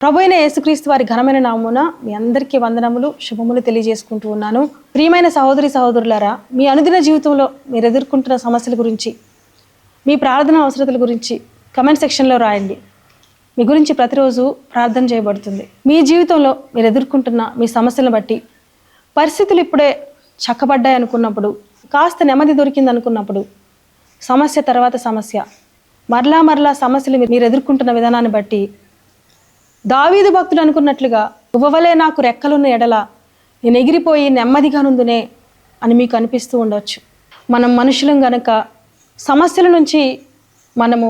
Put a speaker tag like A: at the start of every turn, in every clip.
A: ప్రభువైన యేసుక్రీస్తు వారి ఘనమైన నామమున మీ అందరికీ వందనములు, శుభములు తెలియజేసుకుంటూ ఉన్నాను. ప్రియమైన సహోదరి సహోదరులారా, మీ అనుదిన జీవితంలో మీరు ఎదుర్కొంటున్న సమస్యల గురించి, మీ ప్రార్థన అవసరతల గురించి కమెంట్ సెక్షన్లో రాయండి. మీ గురించి ప్రతిరోజు ప్రార్థన చేయబడుతుంది. మీ జీవితంలో మీరు ఎదుర్కొంటున్న మీ సమస్యలను బట్టి, పరిస్థితులు ఇప్పుడే చక్కబడ్డాయి అనుకున్నప్పుడు, కాస్త నెమ్మది దొరికింది అనుకున్నప్పుడు, సమస్య తర్వాత సమస్య, మరలా సమస్యలు మీరు ఎదుర్కొంటున్న విధానాన్ని బట్టి దావీదు భక్తుడు అనుకున్నట్లుగా ఉవ్వవలే నాకు రెక్కలున్న ఎడల నేను ఎగిరిపోయి నెమ్మదిగా నుందునే అని మీకు అనిపిస్తూ ఉండవచ్చు. మనం మనుషులం గనక సమస్యల నుంచి మనము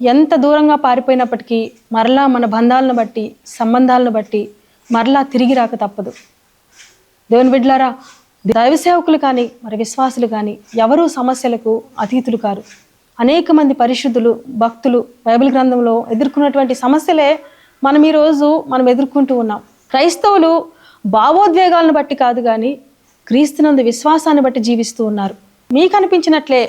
A: ఎంత దూరంగా పారిపోయినప్పటికీ మరలా మన బంధాలను బట్టి, సంబంధాలను బట్టి మరలా తిరిగి రాక తప్పదు. దేవుని బిడ్డలారా, దైవ సేవకులు కానీ మరి విశ్వాసులు కానీ ఎవరూ సమస్యలకు అతీతులు కారు. అనేక మంది పరిశుద్ధులు, భక్తులు బైబిల్ గ్రంథంలో ఎదుర్కొన్నటువంటి సమస్యలే మనం ఎదుర్కొంటూ ఉన్నాం. క్రైస్తవులు భావోద్వేగాలను బట్టి కాదు కానీ క్రీస్తునందు విశ్వాసాన్ని బట్టి జీవిస్తూ ఉన్నారు. మీకు అనిపించినట్లే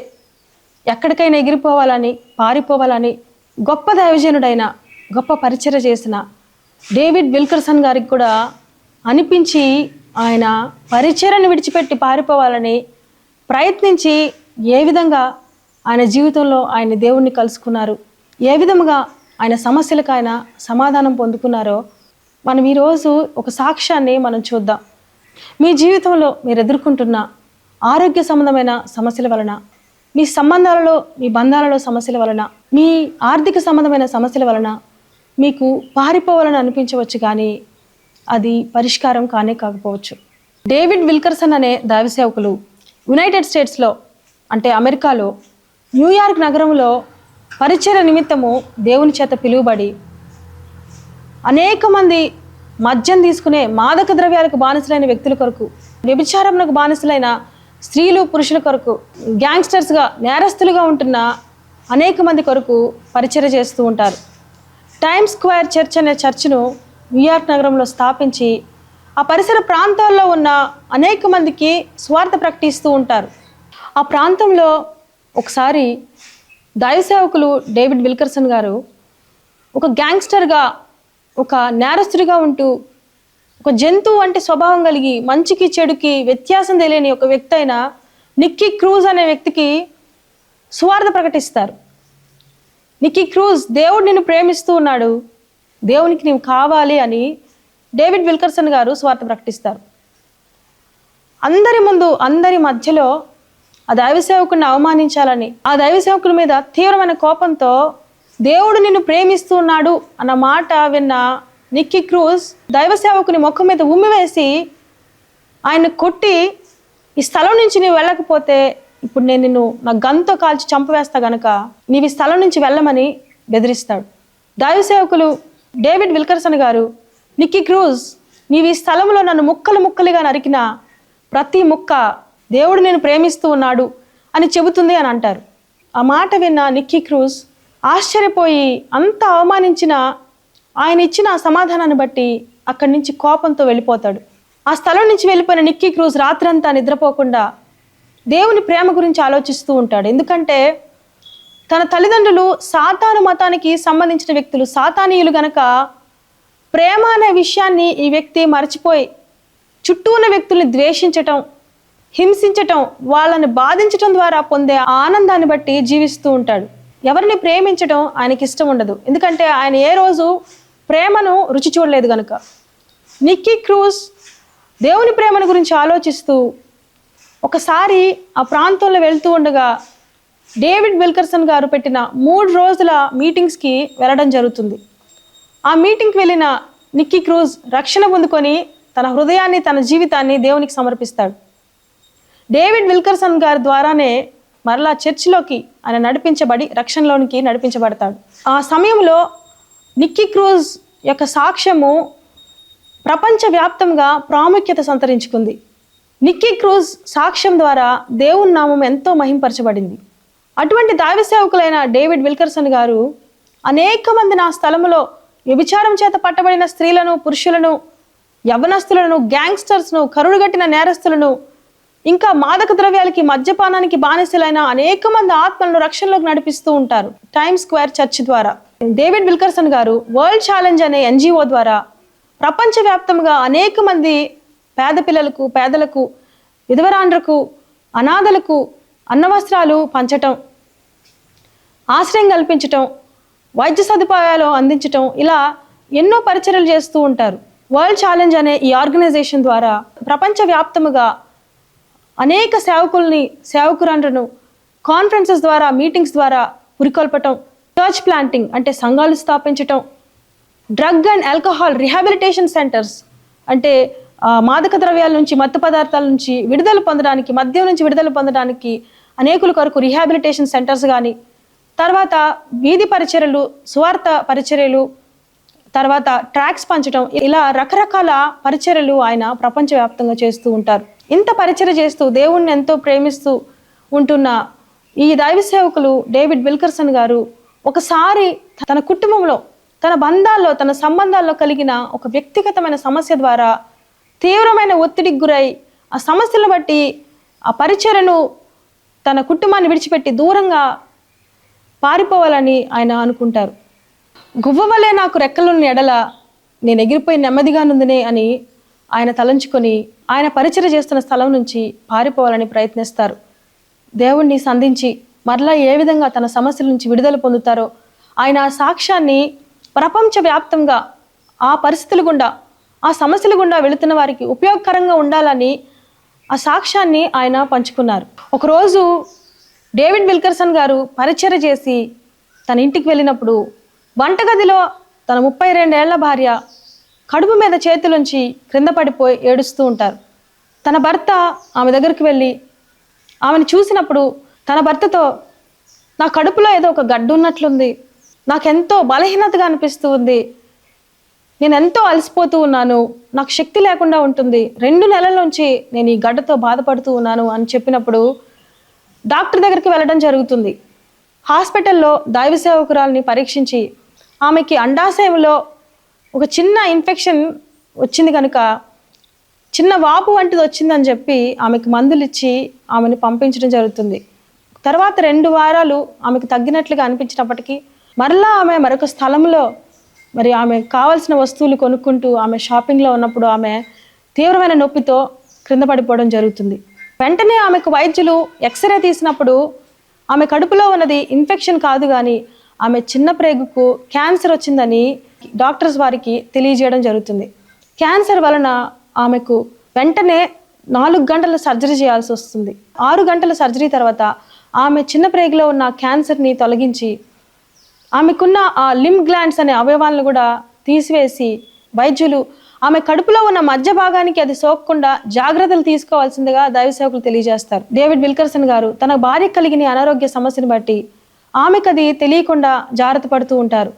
A: ఎక్కడికైనా ఎగిరిపోవాలని, పారిపోవాలని గొప్ప దైవజనుడైన, గొప్ప పరిచర్య చేసిన డేవిడ్ విల్కర్సన్ గారికి కూడా అనిపించి ఆయన పరిచర్యను విడిచిపెట్టి పారిపోవాలని ప్రయత్నించి ఏ విధంగా ఆయన జీవితంలో ఆయన దేవుణ్ణి కలుసుకున్నారు, ఏ విధముగా ఆయన సమస్యలకు ఆయన సమాధానం పొందుకున్నారో మనం ఈరోజు ఒక సాక్ష్యాన్ని మనం చూద్దాం. మీ జీవితంలో మీరు ఎదుర్కొంటున్న ఆరోగ్య సంబంధమైన సమస్యల వలన, మీ సంబంధాలలో, మీ బంధాలలో సమస్యల వలన, మీ ఆర్థిక సంబంధమైన సమస్యల వలన మీకు పారిపోవాలని అనిపించవచ్చు, కానీ అది పరిష్కారం కానే కాకపోవచ్చు. డేవిడ్ విల్కర్సన్ అనే దైవ సేవకులు యునైటెడ్ స్టేట్స్లో, అంటే అమెరికాలో న్యూయార్క్ నగరంలో పరిచర్య నిమిత్తము దేవుని చేత పిలువబడి అనేక మంది మద్యం తీసుకునే, మాదక ద్రవ్యాలకు బానిసలైన వ్యక్తుల కొరకు, వ్యభిచారమునకు బానిసలైన స్త్రీలు, పురుషుల కొరకు, గ్యాంగ్స్టర్స్గా, నేరస్తులుగా ఉంటున్న అనేక మంది కొరకు పరిచర్య చేస్తూ ఉంటారు. టైమ్స్ స్క్వేర్ చర్చ్ అనే చర్చ్ను న్యూయార్క్ నగరంలో స్థాపించి ఆ పరిసర ప్రాంతాల్లో ఉన్న అనేక మందికి స్వార్థ ప్రకటిస్తూ ఉంటారు. ఆ ప్రాంతంలో ఒకసారి దైవ సేవకులు డేవిడ్ విల్కర్సన్ గారు ఒక గ్యాంగ్స్టర్గా, ఒక నేరస్తుడిగా ఉంటూ, ఒక జంతువు అంటే స్వభావం కలిగి మంచికి చెడుకి వ్యత్యాసం తెలియని ఒక వ్యక్తి అయిన నిక్కీ క్రూజ్ అనే వ్యక్తికి సువార్త ప్రకటిస్తారు. నిక్కీ క్రూజ్, దేవుడు నిన్ను ప్రేమిస్తూ ఉన్నాడు, దేవునికి నీవు కావాలి అని డేవిడ్ విల్కర్సన్ గారు సువార్త ప్రకటిస్తారు. అందరి ముందు, అందరి మధ్యలో ఆ దైవ సేవకుని అవమానించాలని, ఆ దైవ సేవకుల మీద తీవ్రమైన కోపంతో దేవుడు నిన్ను ప్రేమిస్తూ ఉన్నాడు అన్న మాట విన్న నిక్కీ క్రూజ్ దైవ సేవకుని ముఖం మీద ఉమ్మివేసి ఆయన కొట్టి, ఈ స్థలం నుంచి నీవు వెళ్ళకపోతే ఇప్పుడు నేను నిన్ను నా గన్తో కాల్చి చంపవేస్తా గనక నీవు ఈ స్థలం నుంచి వెళ్ళమని బెదిరిస్తాడు. దైవ సేవకులు డేవిడ్ విల్కర్సన్ గారు, నిక్కీ క్రూజ్, నీవు ఈ స్థలంలో నన్ను ముక్కలు ముక్కలుగా నరికిన ప్రతి ముక్క దేవుడు నేను ప్రేమిస్తూ ఉన్నాడు అని చెబుతుంది అని అంటారు. ఆ మాట విన్న నిక్కీ క్రూజ్ ఆశ్చర్యపోయి, అంత అవమానించిన ఆయన ఇచ్చిన ఆ సమాధానాన్ని బట్టి అక్కడి నుంచి కోపంతో వెళ్ళిపోతాడు. ఆ స్థలం నుంచి వెళ్ళిపోయిన నిక్కీ క్రూజ్ రాత్రంతా నిద్రపోకుండా దేవుని ప్రేమ గురించి ఆలోచిస్తూ ఉంటాడు. ఎందుకంటే తన తల్లిదండ్రులు సాతాను మతానికి సంబంధించిన వ్యక్తులు, సాతానీయులు గనక ప్రేమ అనే విషయాన్ని ఈ వ్యక్తి మర్చిపోయి చుట్టూ ఉన్న వ్యక్తుల్ని ద్వేషించటం, హింసించటం, వాళ్ళని బాధించటం ద్వారా పొందే ఆనందాన్ని బట్టి జీవిస్తూ ఉంటాడు. ఎవరిని ప్రేమించటం ఆయనకి ఇష్టం ఉండదు, ఎందుకంటే ఆయన ఏ రోజు ప్రేమను రుచి చూడలేదు కనుక. నిక్కీ క్రూజ్ దేవుని ప్రేమను గురించి ఆలోచిస్తూ ఒకసారి ఆ ప్రాంతంలో వెళ్తూ ఉండగా డేవిడ్ విల్కర్సన్ గారు పెట్టిన 3 రోజుల మీటింగ్స్కి వెళ్ళడం జరుగుతుంది. ఆ మీటింగ్కి వెళ్ళిన నిక్కీ క్రూజ్ రక్షణ పొందుకొని తన హృదయాన్ని, తన జీవితాన్ని దేవునికి సమర్పిస్తాడు. డేవిడ్ విల్కర్సన్ గారి ద్వారానే మరలా చర్చిలోకి ఆయన నడిపించబడి రక్షణలోనికి నడిపించబడతాడు. ఆ సమయంలో నిక్కీ క్రూజ్ యొక్క సాక్ష్యము ప్రపంచవ్యాప్తంగా ప్రాముఖ్యత సంతరించుకుంది. నిక్కీ క్రూజ్ సాక్ష్యం ద్వారా దేవుని నామం ఎంతో మహింపరచబడింది. అటువంటి దైవ సేవకులైన డేవిడ్ విల్కర్సన్ గారు అనేక మంది నా స్థలములో వ్యభిచారం చేత పట్టబడిన స్త్రీలను, పురుషులను, యవ్వనస్తులను, గ్యాంగ్స్టర్స్ను, కరుడుగట్టిన నేరస్తులను, ఇంకా మాదక ద్రవ్యాలకి, మద్యపానానికి బానిసలైన అనేక మంది ఆత్మలను రక్షణలోకి నడిపిస్తూ ఉంటారు టైమ్స్ స్క్వేర్ చర్చ్ ద్వారా. డేవిడ్ విల్కర్సన్ గారు వరల్డ్ ఛాలెంజ్ అనే ఎన్జిఓ ద్వారా ప్రపంచవ్యాప్తంగా అనేక మంది పేద పిల్లలకు, పేదలకు, విధవరాండ్రకు, అనాథలకు అన్నవస్త్రాలు పంచటం, ఆశ్రయం కల్పించటం, వైద్య సదుపాయాలు అందించటం, ఇలా ఎన్నో పరిచర్యలు చేస్తూ ఉంటారు. వరల్డ్ ఛాలెంజ్ అనే ఈ ఆర్గనైజేషన్ ద్వారా ప్రపంచవ్యాప్తముగా అనేక సేవకురాండ్రను కాన్ఫరెన్సెస్ ద్వారా, మీటింగ్స్ ద్వారా పురికొల్పటం, చర్చ్ ప్లాంటింగ్ అంటే సంఘాలు స్థాపించటం, drug and alcohol rehabilitation centres అంటే మాదక ద్రవ్యాల నుంచి, మత్తు పదార్థాల నుంచి విడుదల పొందడానికి, మద్యం నుంచి విడుదల పొందడానికి అనేకుల కొరకు రిహాబిలిటేషన్ సెంటర్స్ కానీ, తర్వాత వీధి పరిచర్యలు, సువార్త పరిచర్యలు, తర్వాత ట్రాక్స్ పంచడం, ఇలా రకరకాల పరిచర్యలు ఆయన ప్రపంచవ్యాప్తంగా చేస్తూ ఉంటారు. ఇంత పరిచర్య చేస్తూ దేవుణ్ణి ఎంతో ప్రేమిస్తూ ఉంటున్న ఈ దైవ సేవకులు డేవిడ్ విల్కర్సన్ గారు ఒకసారి తన కుటుంబంలో, తన బంధాల్లో, తన సంబంధాల్లో కలిగిన ఒక వ్యక్తిగతమైన సమస్య ద్వారా తీవ్రమైన ఒత్తిడికి గురై ఆ సమస్యలను బట్టి ఆ పరిచర్యను, తన కుటుంబాన్ని విడిచిపెట్టి దూరంగా పారిపోవాలని ఆయన అనుకుంటారు. గువ్వవలే నాకు రెక్కలున్న ఎడల నేను ఎగిరిపోయి నెమ్మదిగా నుందినే అని ఆయన తలంచుకొని ఆయన పరిచర్య చేస్తున్న స్థలం నుంచి పారిపోవాలని ప్రయత్నిస్తారు. దేవుణ్ణి సంధించి మరలా ఏ విధంగా తన సమస్యల నుంచి విడుదల పొందుతారో ఆయన ఆ సాక్ష్యాన్ని ప్రపంచవ్యాప్తంగా ఆ పరిస్థితుల గుండా, ఆ సమస్యల గుండా వెళుతున్న వారికి ఉపయోగకరంగా ఉండాలని ఆ సాక్ష్యాన్ని ఆయన పంచుకున్నారు. ఒకరోజు డేవిడ్ విల్కర్సన్ గారు పరిచర్య చేసి తన ఇంటికి వెళ్ళినప్పుడు వంటగదిలో తన 32 ఏళ్ల భార్య కడుపు మీద చేతులుంచి క్రింద పడిపోయి ఏడుస్తూ ఉంటారు. తన భర్త ఆమె దగ్గరికి వెళ్ళి ఆమెను చూసినప్పుడు తన భర్తతో, నా కడుపులో ఏదో ఒక గడ్డు ఉన్నట్లుంది, నాకెంతో బలహీనతగా అనిపిస్తూ ఉంది, నేను ఎంతో అలసిపోతూ ఉన్నాను, నాకు శక్తి లేకుండా ఉంటుంది, 2 నెలల నుంచి నేను ఈ గడ్డతో బాధపడుతూ ఉన్నాను అని చెప్పినప్పుడు డాక్టర్ దగ్గరికి వెళ్ళడం జరుగుతుంది. హాస్పిటల్లో దైవ సేవకురాల్ని పరీక్షించి ఆమెకి అండాశయంలో ఒక చిన్న ఇన్ఫెక్షన్ వచ్చింది కనుక చిన్న వాపు వంటిది వచ్చిందని చెప్పి ఆమెకు మందులు ఇచ్చి ఆమెను పంపించడం జరుగుతుంది. తర్వాత 2 వారాలు ఆమెకు తగ్గినట్లుగా అనిపించినప్పటికీ మరలా ఆమె మరొక స్థలంలో మరి ఆమె కావాల్సిన వస్తువులు కొనుక్కుంటూ ఆమె షాపింగ్లో ఉన్నప్పుడు ఆమె తీవ్రమైన నొప్పితో క్రింద పడిపోవడం జరుగుతుంది. వెంటనే ఆమెకు వైద్యులు ఎక్స్రే తీసినప్పుడు ఆమె కడుపులో ఉన్నది ఇన్ఫెక్షన్ కాదు కానీ ఆమె చిన్న ప్రేగుకు క్యాన్సర్ వచ్చిందని డాక్టర్స్ వారికి తెలియజేయడం జరుగుతుంది. క్యాన్సర్ వలన ఆమెకు వెంటనే 4 గంటల సర్జరీ చేయాల్సి వస్తుంది. 6 గంటల సర్జరీ తర్వాత ఆమె చిన్న ప్రేగులో ఉన్న క్యాన్సర్ని తొలగించి ఆమెకున్న ఆ లిమ్ గ్లాండ్స్ అనే అవయవాలను కూడా తీసివేసి వైద్యులు ఆమె కడుపులో ఉన్న మధ్య భాగానికి అది సోకకుండా జాగ్రత్తలు తీసుకోవాల్సిందిగా దైవ సేవకులు తెలియజేస్తారు. డేవిడ్ విల్కర్సన్ గారు తన భార్య కలిగిన అనారోగ్య సమస్యను బట్టి ఆమెకు అది తెలియకుండా జాగ్రత్త పడుతూ ఉంటారు.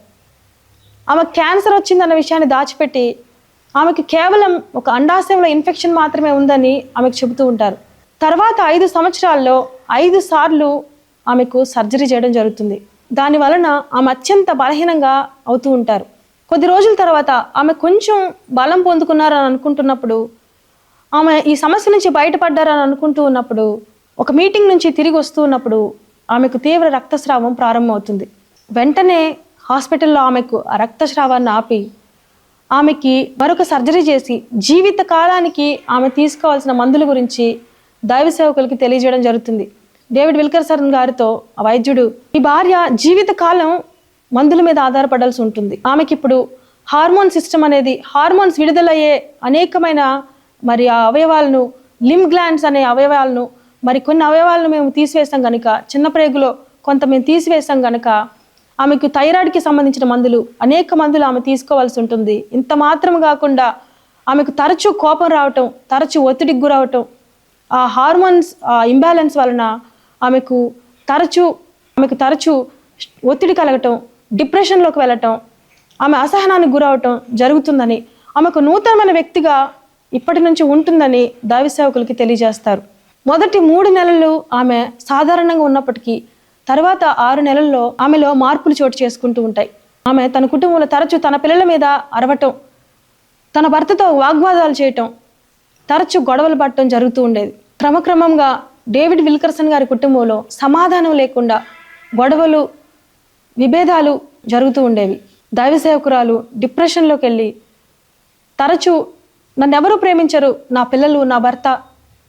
A: ఆమె క్యాన్సర్ వచ్చిందన్న విషయాన్ని దాచిపెట్టి ఆమెకు కేవలం ఒక అండాశయంలో ఇన్ఫెక్షన్ మాత్రమే ఉందని ఆమెకు చెబుతూ ఉంటారు. తర్వాత 5 సంవత్సరాల్లో 5 సార్లు ఆమెకు సర్జరీ చేయడం జరుగుతుంది. దాని వలన ఆమె అత్యంత బలహీనంగా అవుతూ ఉంటారు. కొద్ది రోజుల తర్వాత ఆమె కొంచెం బలం పొందుకున్నారని అనుకుంటున్నప్పుడు, ఆమె ఈ సమస్య నుంచి బయటపడ్డారని అనుకుంటూ ఉన్నప్పుడు, ఒక మీటింగ్ నుంచి తిరిగి వస్తూ ఉన్నప్పుడు ఆమెకు తీవ్ర రక్తస్రావం ప్రారంభమవుతుంది. వెంటనే హాస్పిటల్లో ఆమెకు ఆ రక్తస్రావాన్ని ఆపి ఆమెకి మరొక సర్జరీ చేసి జీవిత కాలానికి ఆమె తీసుకోవాల్సిన మందుల గురించి దైవ సేవకులకి తెలియజేయడం జరుగుతుంది. డేవిడ్ విల్కర్సన్ గారితో ఆ వైద్యుడు, ఈ భార్య జీవిత కాలం మందుల మీద ఆధారపడాల్సి ఉంటుంది, ఆమెకి ఇప్పుడు హార్మోన్ సిస్టమ్ అనేది, హార్మోన్స్ విడుదలయ్యే అనేకమైన మరి ఆ అవయవాలను, లిమ్ గ్లాండ్స్ అనే అవయవాలను, మరి కొన్ని అవయవాలను మేము తీసివేసాం కనుక, చిన్న ప్రేగులో కొంత మేము తీసివేసాం కనుక ఆమెకు థైరాయిడ్కి సంబంధించిన మందులు, అనేక మందులు ఆమె తీసుకోవాల్సి ఉంటుంది. ఇంత మాత్రం కాకుండా ఆమెకు తరచూ కోపం రావటం, తరచూ ఒత్తిడికి గురవటం, ఆ హార్మోన్స్ ఇంబ్యాలెన్స్ వలన ఆమెకు తరచూ ఒత్తిడి కలగటం, డిప్రెషన్లోకి వెళ్ళటం, ఆమె అసహనానికి గురవటం జరుగుతుందని, ఆమెకు నూతనమైన వ్యక్తిగా ఇప్పటి నుంచి ఉంటుందని దైవ సేవకులకి తెలియజేస్తారు. మొదటి 3 నెలలు ఆమె సాధారణంగా ఉన్నప్పటికీ తర్వాత 6 నెలల్లో ఆమెలో మార్పులు చోటు చేసుకుంటూ ఉంటాయి. ఆమె తన కుటుంబంలో తరచూ తన పిల్లల మీద అరవటం, తన భర్తతో వాగ్వాదాలు చేయటం, తరచూ గొడవలు పడటం జరుగుతూ ఉండేది. క్రమక్రమంగా డేవిడ్ విల్కర్సన్ గారి కుటుంబంలో సమాధానం లేకుండా గొడవలు, విభేదాలు జరుగుతూ ఉండేవి. దైవ సేవకురాలు డిప్రెషన్లోకి వెళ్ళి తరచూ నన్నెవరూ ప్రేమించరు, నా పిల్లలు, నా భర్త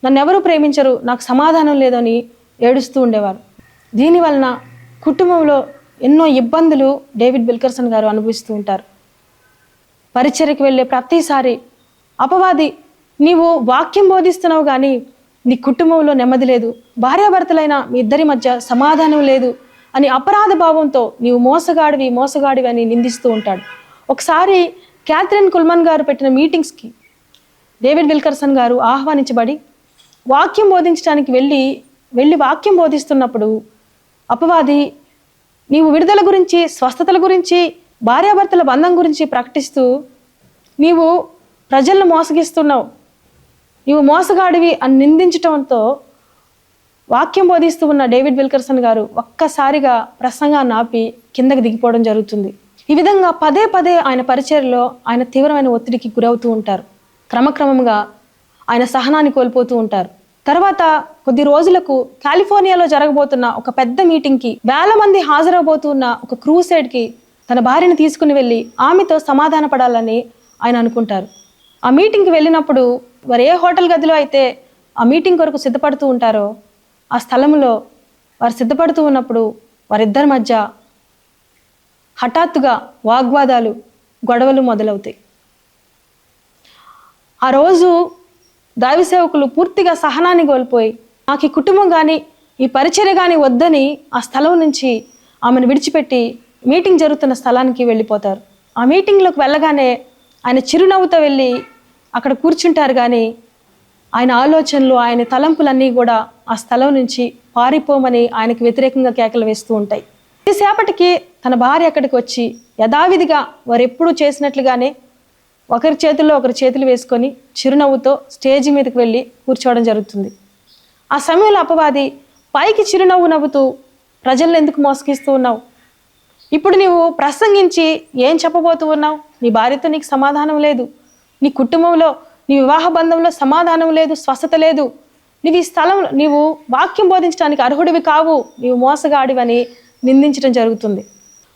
A: నన్నెవరూ ప్రేమించరు, నాకు సమాధానం లేదని ఏడుస్తూ ఉండేవారు. దీనివలన కుటుంబంలో ఎన్నో ఇబ్బందులు డేవిడ్ విల్కర్సన్ గారు అనుభవిస్తూ ఉంటారు. పరిచర్యకి వెళ్ళే ప్రతిసారి అపవాది, నీవు వాక్యం బోధిస్తున్నావు కానీ నీ కుటుంబంలో నెమ్మది లేదు, భార్యాభర్తలైన మీ ఇద్దరి మధ్య సమాధానం లేదు అని అపరాధ భావంతో నీవు మోసగాడివి అని నిందిస్తూ ఉంటాడు. ఒకసారి క్యాథరిన్ కుల్మన్ గారు పెట్టిన మీటింగ్స్కి డేవిడ్ విల్కర్సన్ గారు ఆహ్వానించబడి వాక్యం బోధించడానికి వెళ్ళి వాక్యం బోధిస్తున్నప్పుడు అపవాది, నీవు విడుదల గురించి, స్వస్థతల గురించి, భార్యాభర్తల బంధం గురించి ప్రకటిస్తూ నీవు ప్రజలను మోసగిస్తున్నావు, నీవు మోసగాడివి అని నిందించటంతో వాక్యం బోధిస్తూ ఉన్న డేవిడ్ విల్కర్సన్ గారు ఒక్కసారిగా ప్రసంగాన్ని ఆపి కిందకి దిగిపోవడం జరుగుతుంది. ఈ విధంగా పదే ఆయన పరిచర్యలో ఆయన తీవ్రమైన ఒత్తిడికి గురవుతూ ఉంటారు. క్రమక్రమంగా ఆయన సహనాన్ని కోల్పోతూ ఉంటారు. తర్వాత కొద్ది రోజులకు కాలిఫోర్నియాలో జరగబోతున్న ఒక పెద్ద మీటింగ్కి వేల మంది హాజరవబోతున్న ఒక క్రూసైడ్కి తన భార్యను తీసుకుని వెళ్ళి ఆమెతో సమాధాన పడాలని ఆయన అనుకుంటారు. ఆ మీటింగ్కి వెళ్ళినప్పుడు వారు ఏ హోటల్ గదిలో అయితే ఆ మీటింగ్ కొరకు సిద్ధపడుతూ ఉంటారో ఆ స్థలంలో వారు సిద్ధపడుతూ ఉన్నప్పుడు వారిద్దరి మధ్య హఠాత్తుగా వాగ్వాదాలు, గొడవలు మొదలవుతాయి. ఆ రోజు దైవ సేవకులు పూర్తిగా సహనాన్ని కోల్పోయి నాకు ఈ కుటుంబం కానీ ఈ పరిచర్య కానీ వద్దని ఆ స్థలం నుంచి ఆమెను విడిచిపెట్టి మీటింగ్ జరుగుతున్న స్థలానికి వెళ్ళిపోతారు. ఆ మీటింగ్లోకి వెళ్ళగానే ఆయన చిరునవ్వుతో వెళ్ళి అక్కడ కూర్చుంటారు కానీ ఆయన ఆలోచనలు, ఆయన తలంపులన్నీ కూడా ఆ స్థలం నుంచి పారిపోమని ఆయనకు వ్యతిరేకంగా కేకలు వేస్తూ ఉంటాయి. కొద్దిసేపటికి తన భార్య అక్కడికి వచ్చి యథావిధిగా వారు ఎప్పుడూ చేసినట్లుగానే ఒకరి చేతుల్లో ఒకరి చేతులు వేసుకొని చిరునవ్వుతో స్టేజ్ మీదకి వెళ్ళి కూర్చోవడం జరుగుతుంది. ఆ సమయంలో అపవాది పైకి చిరునవ్వు నవ్వుతూ, ప్రజలను ఎందుకు మోసగిస్తూ ఉన్నావు, ఇప్పుడు నీవు ప్రసంగించి ఏం చెప్పబోతూ ఉన్నావు, నీ భార్యతో నీకు సమాధానం లేదు, నీ కుటుంబంలో, నీ వివాహ బంధంలో సమాధానం లేదు, స్వస్థత లేదు, నీవు ఈ స్థలంలో నీవు వాక్యం బోధించడానికి అర్హుడివి కావు, నీవు మోసగాడివని నిందించడం జరుగుతుంది.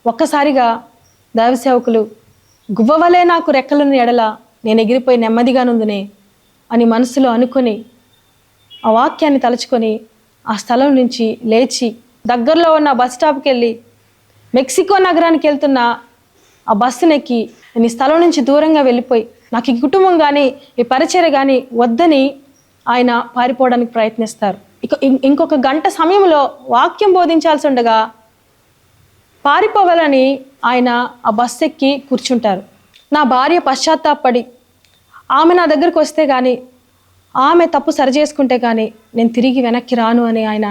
A: ఒక్కసారిగా దైవ సేవకులు, గువ్వవలే నాకు రెక్కలను ఎడల నేను ఎగిరిపోయి నెమ్మదిగా నుందునే అని మనసులో అనుకొని ఆ వాక్యాన్ని తలుచుకొని ఆ స్థలం నుంచి లేచి దగ్గరలో ఉన్న బస్ స్టాప్కి వెళ్ళి మెక్సికో నగరానికి వెళ్తున్న ఆ బస్సునెక్కి నేను ఈ స్థలం నుంచి దూరంగా వెళ్ళిపోయి నాకు ఈ కుటుంబం కానీ ఈ పరిచర్య కానీ వద్దని ఆయన పారిపోవడానికి ప్రయత్నిస్తారు. ఇంకొక గంట సమయంలో వాక్యం బోధించాల్సి ఉండగా పారిపోవాలని ఆయన ఆ బస్సు ఎక్కి కూర్చుంటారు. నా భార్య పశ్చాత్తాపడి ఆమె నా దగ్గరికి వస్తే కానీ, ఆమె తప్పు సరిచేసుకుంటే కానీ నేను తిరిగి వెనక్కి రాను అని ఆయన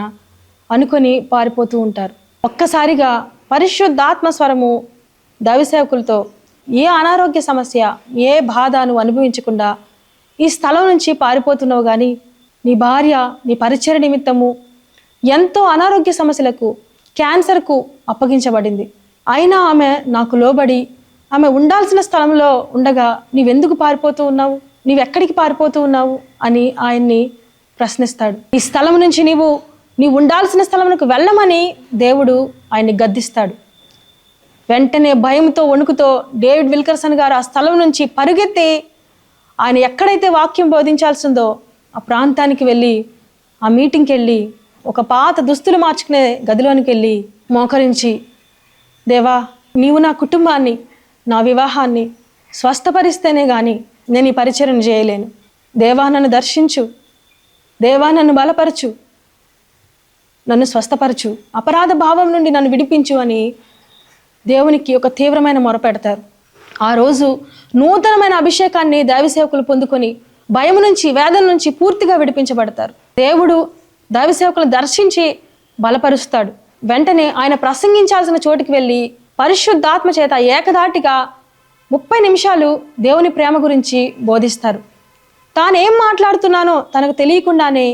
A: అనుకొని పారిపోతూ ఉంటారు. ఒక్కసారిగా పరిశుద్ధాత్మ స్వరము దైవ సేవకులతో, ఏ అనారోగ్య సమస్య, ఏ బాధ నువ్వు అనుభవించకుండా ఈ స్థలం నుంచి పారిపోతున్నావు కానీ నీ భార్య నీ పరిచర్య నిమిత్తము ఎంతో అనారోగ్య సమస్యలకు, క్యాన్సర్కు అప్పగించబడింది. అయినా ఆమె నాకు లోబడి ఆమె ఉండాల్సిన స్థలంలో ఉండగా నీవెందుకు పారిపోతూ ఉన్నావు, నీవెక్కడికి పారిపోతూ ఉన్నావు అని ఆయన్ని ప్రశ్నిస్తాడు. ఈ స్థలం నుంచి నీవు ఉండాల్సిన స్థలంకు వెళ్ళమని దేవుడు ఆయన్ని గద్దిస్తాడు. వెంటనే భయంతో, వణుకుతో డేవిడ్ విల్కర్సన్ గారు ఆ స్థలం నుంచి పరుగెత్తి ఆయన ఎక్కడైతే వాక్యం బోధించాల్సిందో ఆ ప్రాంతానికి వెళ్ళి, ఆ మీటింగ్కి వెళ్ళి, ఒక పాత దుస్తులు మార్చుకునే గదిలోనికి వెళ్ళి మోకరించి, దేవా నీవు నా కుటుంబాన్ని, నా వివాహాన్ని స్వస్థపరిస్తేనే కానీ నేను ఈ పరిచర్యను చేయలేను, దేవా నన్ను దర్శించు, దేవా నన్ను బలపరచు, నన్ను స్వస్థపరచు, అపరాధ భావం నుండి నన్ను విడిపించు అని దేవునికి ఒక తీవ్రమైన మొర పెడతారు. ఆ రోజు నూతనమైన అభిషేకాన్ని దైవ సేవకులు పొందుకొని భయం నుంచి, వేదన నుంచి పూర్తిగా విడిపించబడతారు. దేవుడు దైవ సేవకులను దర్శించి బలపరుస్తాడు. వెంటనే ఆయన ప్రసంగించాల్సిన చోటుకి వెళ్ళి పరిశుద్ధాత్మ చేత ఏకధాటిగా 30 నిమిషాలు దేవుని ప్రేమ గురించి బోధిస్తారు. తానేం మాట్లాడుతున్నానో తనకు తెలియకుండానే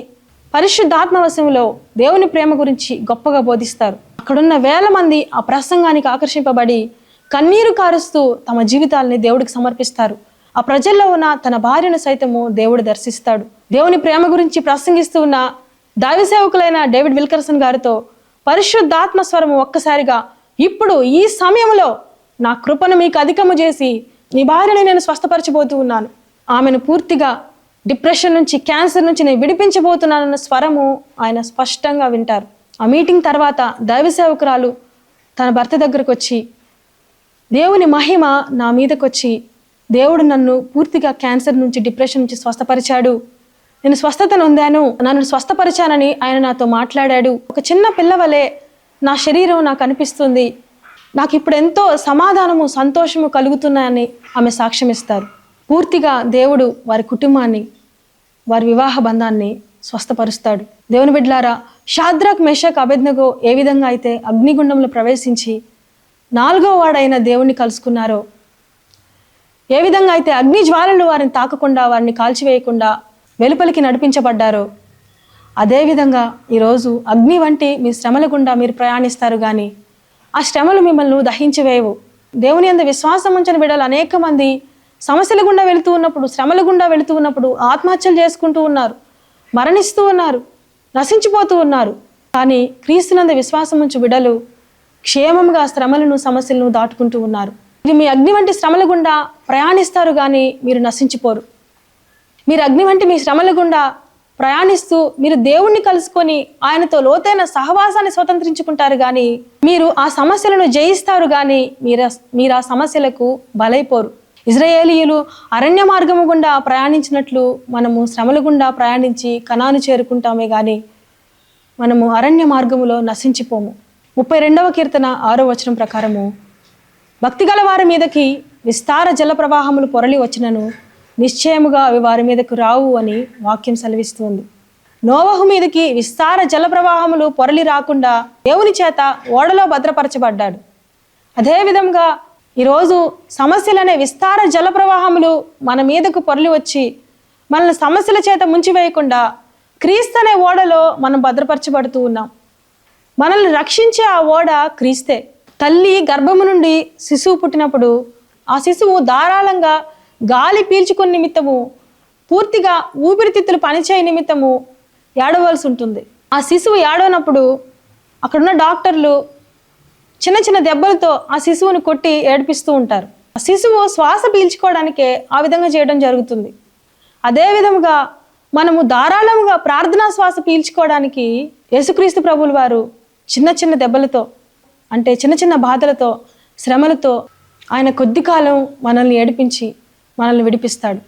A: పరిశుద్ధాత్మ వశంలో దేవుని ప్రేమ గురించి గొప్పగా బోధిస్తారు. అక్కడున్న వేల మంది ఆ ప్రసంగానికి ఆకర్షింపబడి కన్నీరు కారుస్తూ తమ జీవితాలని దేవుడికి సమర్పిస్తారు. ఆ ప్రజల్లో ఉన్న తన భార్యను సైతము దేవుడు దర్శిస్తాడు. దేవుని ప్రేమ గురించి ప్రసంగిస్తూ ఉన్న దైవ సేవకులైన డేవిడ్ విల్కర్సన్ గారితో పరిశుద్ధాత్మ స్వరము ఒక్కసారిగా ఇప్పుడు ఈ సమయంలో నా కృపను మీకు అధికము చేసి నీ భార్యని నేను స్వస్థపరచబోతూ ఉన్నాను, ఆమెను పూర్తిగా డిప్రెషన్ నుంచి, క్యాన్సర్ నుంచి నేను విడిపించబోతున్నానన్న స్వరము ఆయన స్పష్టంగా వింటారు. ఆ మీటింగ్ తర్వాత దైవ సేవకురాలు తన భర్త దగ్గరకు వచ్చి, దేవుని మహిమ నా మీదకి వచ్చి దేవుడు నన్ను పూర్తిగా క్యాన్సర్ నుంచి, డిప్రెషన్ నుంచి స్వస్థపరిచాడు, నేను స్వస్థత నొందాను, నన్ను స్వస్థపరిచానని ఆయన నాతో మాట్లాడాడు. ఒక చిన్న పిల్లవలే నా శరీరం నాకు అనిపిస్తుంది, నాకు ఇప్పుడు ఎంతో సమాధానము, సంతోషము కలుగుతున్నాయని ఆమె సాక్ష్యం ఇస్తారు. పూర్తిగా దేవుడు వారి కుటుంబాన్ని, వారి వివాహ బంధాన్ని స్వస్థపరుస్తాడు. దేవుని బిడ్డలారా, షాద్రక్, మేషక్, అబేద్నెగో ఏ విధంగా అయితే అగ్నిగుండంలో ప్రవేశించి 4వ వాడైన దేవుణ్ణి కలుసుకున్నారో, ఏ విధంగా అయితే అగ్ని జ్వాలలు వారిని తాకకుండా, వారిని కాల్చివేయకుండా వెలుపలికి నడిపించబడ్డారో, అదేవిధంగా ఈరోజు అగ్ని వంటి మీ శ్రమల గుండా మీరు ప్రయాణిస్తారు, కానీ ఆ శ్రమలు మిమ్మల్ని దహించివేయవు. దేవుని యందు విశ్వాసం ఉంచని బిడ్డలు అనేక మంది సమస్యల గుండా వెళుతూ ఉన్నప్పుడు, శ్రమల గుండా వెళుతూ ఉన్నప్పుడు ఆత్మహత్యలు చేసుకుంటూ ఉన్నారు, మరణిస్తూ ఉన్నారు, నశించిపోతూ ఉన్నారు. కానీ క్రీస్తునందు విశ్వాసం ఉంచు బిడ్డలు క్షేమంగా శ్రమలను, సమస్యలను దాటుకుంటూ ఉన్నారు. ఇది మీ అగ్ని వంటి శ్రమల గుండా ప్రయాణిస్తారు, కానీ మీరు నశించిపోరు. మీరు అగ్ని వంటి మీ శ్రమల గుండా ప్రయాణిస్తూ మీరు దేవుణ్ణి కలుసుకొని ఆయనతో లోతైన సహవాసాన్ని స్వతంత్రించుకుంటారు, కానీ మీరు ఆ సమస్యలను జయిస్తారు, కానీ మీరు ఆ సమస్యలకు బలైపోరు. ఇజ్రాయేలీయులు అరణ్య మార్గము గుండా ప్రయాణించినట్లు మనము శ్రమల గుండా ప్రయాణించి కనాను చేరుకుంటామే, కానీ మనము అరణ్య మార్గములో నశించిపోము. 32వ కీర్తన 6వ వచనం ప్రకారము, భక్తిగల వారి మీదకి విస్తార జల ప్రవాహములు పొరలి వచ్చినను నిశ్చయముగా అవి వారి మీదకు రావు అని వాక్యం సెలవిస్తుంది. నోవహు మీదకి విస్తార జల ప్రవాహములు పొరలి రాకుండా దేవుని చేత ఓడలో భద్రపరచబడ్డాడు. అదేవిధంగా ఈరోజు సమస్యలనే విస్తార జల ప్రవాహములు మన మీదకు పొరలి వచ్చి మనల్ని సమస్యల చేత ముంచివేయకుండా క్రీస్తు అనే ఓడలో మనం భద్రపరచబడుతూ ఉన్నాం. మనల్ని రక్షించే ఆ ఓడ క్రీస్తే. తల్లి గర్భము నుండి శిశువు పుట్టినప్పుడు ఆ శిశువు ధారాళంగా గాలి పీల్చుకునే నిమిత్తము, పూర్తిగా ఊపిరితిత్తులు పనిచేయ నిమిత్తము ఏడవలసి ఉంటుంది. ఆ శిశువు ఏడవనప్పుడు అక్కడున్న డాక్టర్లు చిన్న చిన్న దెబ్బలతో ఆ శిశువుని కొట్టి ఏడిపిస్తూ ఉంటారు. ఆ శిశువు శ్వాస పీల్చుకోవడానికే ఆ విధంగా చేయడం జరుగుతుంది. అదేవిధముగా మనము ధారాళముగా ప్రార్థనా శ్వాస పీల్చుకోవడానికి యేసుక్రీస్తు ప్రభువుల వారు చిన్న చిన్న దెబ్బలతో, అంటే చిన్న చిన్న బాధలతో, శ్రమలతో ఆయన కొద్ది కాలం మనల్ని ఏడిపించి మనల్ని విడిపిస్తాడు,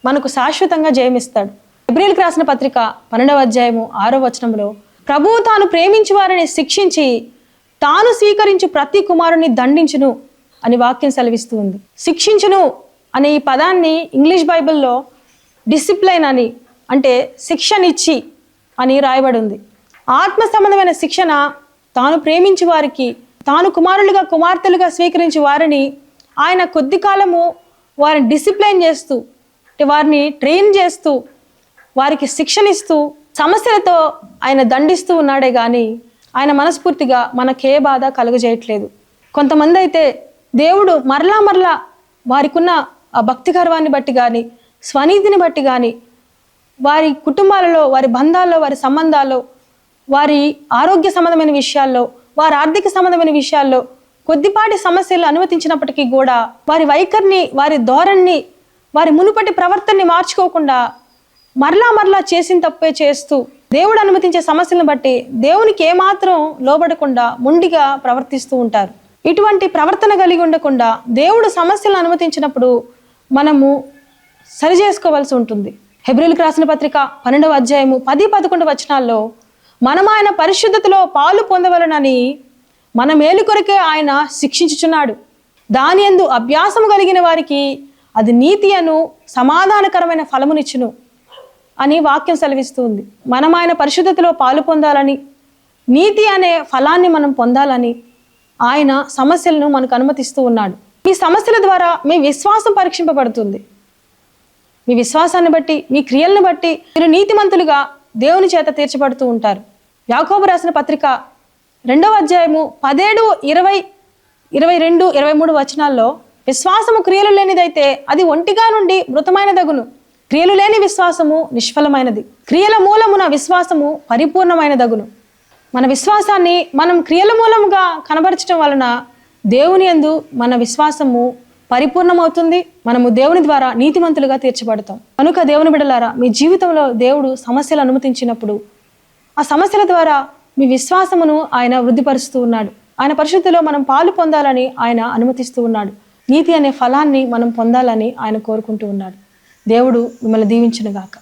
A: మనకు శాశ్వతంగా జయమిస్తాడు. హెబ్రీయులకు రాసిన పత్రిక 12వ అధ్యాయము 6వ వచనంలో, ప్రభువు తాను ప్రేమించి వారిని శిక్షించి తాను స్వీకరించు ప్రతి కుమారుని దండించును అని వాక్యం సెలవిస్తూ ఉంది. శిక్షించును అనే ఈ పదాన్ని ఇంగ్లీష్ బైబిల్లో డిసిప్లైన్ అని, అంటే శిక్షనిచ్చి అని రాయబడి ఉంది. ఆత్మ సంబంధమైన శిక్షణ తాను ప్రేమించి వారికి, తాను కుమారులుగా కుమార్తెలుగా స్వీకరించి వారిని ఆయన కొద్ది కాలము వారిని డిసిప్లైన్ చేస్తూ, అంటే వారిని ట్రైన్ చేస్తూ, వారికి శిక్షణ ఇస్తూ, సమస్యలతో ఆయన దండిస్తూ ఉన్నాడే కానీ ఆయన మనస్ఫూర్తిగా మనకే బాధ కలుగజేయట్లేదు. కొంతమంది అయితే దేవుడు మరలా వారికున్న ఆ భక్తి గర్వాన్ని బట్టి కానీ, స్వనీతిని బట్టి కానీ, వారి కుటుంబాలలో, వారి బంధాల్లో, వారి సంబంధాల్లో, వారి ఆరోగ్య సంబంధమైన విషయాల్లో, వారి ఆర్థిక సంబంధమైన విషయాల్లో కొద్దిపాటి సమస్యలు అనుమతించినప్పటికీ కూడా వారి వైఖరిని, వారి ధోరణిని, వారి మునుపటి ప్రవర్తనని మార్చుకోకుండా మరలా చేసిన తప్పే చేస్తూ దేవుడు అనుమతించే సమస్యలను బట్టి దేవునికి ఏమాత్రం లోబడకుండా మొండిగా ప్రవర్తిస్తూ ఉంటారు. ఇటువంటి ప్రవర్తన కలిగి ఉండకుండా దేవుడు సమస్యలను అనుమతించినప్పుడు మనము సరి చేసుకోవాల్సి ఉంటుంది. హెబ్రీయులకు రాసిన పత్రిక 12వ అధ్యాయము 10-11 వచనాల్లో, మనం ఆయన పరిశుద్ధతలో పాలు పొందవలనని మన మేలు కొరకే ఆయన శిక్షించుచున్నాడు, దాని యందు అభ్యాసము కలిగిన వారికి అది నీతి అను సమాధానకరమైన ఫలమునిచ్చును అని వాక్యం సెలవిస్తుంది. మనం ఆయన పరిశుద్ధతలో పాలు పొందాలని, నీతి అనే ఫలాన్ని మనం పొందాలని ఆయన సమస్యలను మనకు అనుమతిస్తూ ఉన్నాడు. ఈ సమస్యల ద్వారా మీ విశ్వాసం పరీక్షింపబడుతుంది. మీ విశ్వాసాన్ని బట్టి, మీ క్రియలను బట్టి మీరు నీతిమంతులుగా దేవుని చేత తీర్చబడుతూ ఉంటారు. యాకోబు రాసిన పత్రిక 2వ అధ్యాయము 17, 20, 22, 23 వచనాల్లో, విశ్వాసము క్రియలు లేనిదైతే అది ఒంటిగా నుండి మృతమైన దగును, క్రియలు లేని విశ్వాసము నిష్ఫలమైనది, క్రియల మూలమున విశ్వాసము పరిపూర్ణమైన దగును. మన విశ్వాసాన్ని మనం క్రియల మూలముగా కనబరచడం వలన దేవుని యందు మన విశ్వాసము పరిపూర్ణమవుతుంది. మనము దేవుని ద్వారా నీతిమంతులుగా తీర్చబడతాం. కనుక దేవుని బిడ్డలారా, మీ జీవితంలో దేవుడు సమస్యలు అనుమతించినప్పుడు ఆ సమస్యల ద్వారా మీ విశ్వాసమును ఆయన వృద్ధిపరుస్తూ ఉన్నాడు. ఆయన పరిశుద్ధిలో మనం పాలు పొందాలని ఆయన అనుమతిస్తూ ఉన్నాడు. నీతి అనే ఫలాన్ని మనం పొందాలని ఆయన కోరుకుంటూ ఉన్నాడు. దేవుడు మిమ్మల్ని దీవించును గాక.